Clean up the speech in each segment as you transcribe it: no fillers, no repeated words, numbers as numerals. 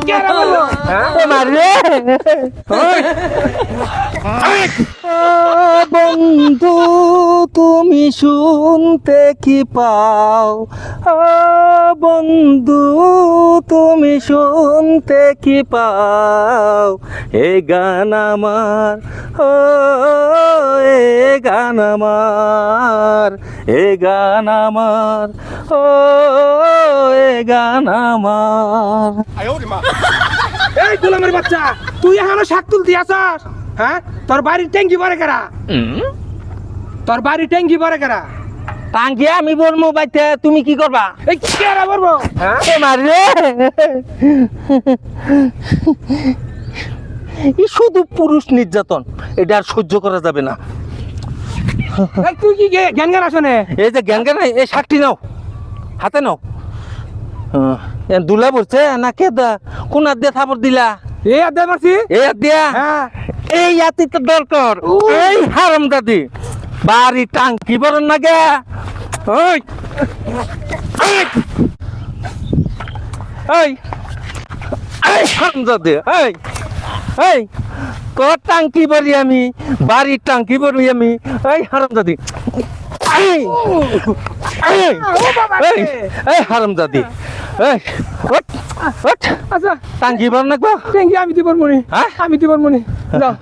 কেরা বললো মারে বন্ধু তুমি শুনতে কি পাও বন্ধু তুমি শুনতে কি পাও এ গান আমার ও এ গান আমার এ গান আমার ও এ গান আমার এই গোলামের বাচ্চা তুই এখনো শাক তুলতে আসস হ্যাঁ তোর বাড়ির ট্যাঙ্কি ভরে কেরা তোর বাড়ির ট্যাঙ্কি ভরে কেরা টাঙ্গি আমি বলবো বাইতে তুমি কি করবা এই কেরা বলবো হ্যাঁ মারে এই শুধু পুরুষ নির্যাতন এটা আর সহ্য করা যাবে না এই তুই কি জ্ঞান জ্ঞান আসনে এই যে গ্যাঙ্গে নাই এই শাকটি নাও হাতে নাও দুলা বলছে না কে দা কোন হাত দিয়ে থাপড় দিলা এই আদে মারছি এই হাত দিয়া হ্যাঁ এই হাতি তো দরকার এই হারাম দাদি বাড়ি টাঙ্কি বলেন না গে ওই এই এই এই হারাম দাদি এই এই তোর টাঙ্কি বাড়ি আমি বাড়ির টাঙ্কি বাড়ি আমি এই হারাম দাদি এই এই এই এই হারাম দাদি এই ওঠ ওঠ আচ্ছা টাঙ্কি বাড়ি নাকবা ট্যাঙ্কি আমি দিব মনি হ্যাঁ? আমি দিব মনি যাও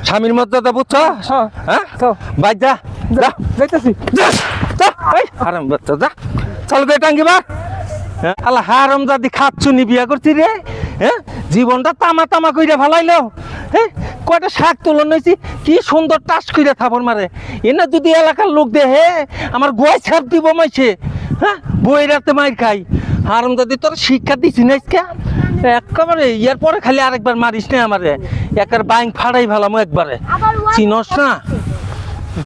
স্বামীর মর্যাদা বুঝছো হ্যাঁ হ্যাঁ যাও বাই যা যা যাইতাছি যা যা এই হারাম বাচ্চা যা চল গে টাঙ্গি বা আল্লাহ হারাম দাদি খাচ্ছুনি বিয়া করছি রে হ্যাঁ জীবনটা তামা তামা কইরা ভালাইলো হ্যাঁ কয়টা শাক তোলন হয়েছি কি সুন্দর টাস কইরা থাপর মারে এনা যদি এলাকার লোক দেহে আমার গোয়াই ছাড় দিব মাইছে হ্যাঁ বই রাতে মাইর খাই হারাম দাদি তোর শিক্ষা দিছি না আজকে একেবারে ইয়ার পরে খালি আরেকবার মারিস না আমারে একের বাইং ফাড়াই ভালাম একবারে চিনস না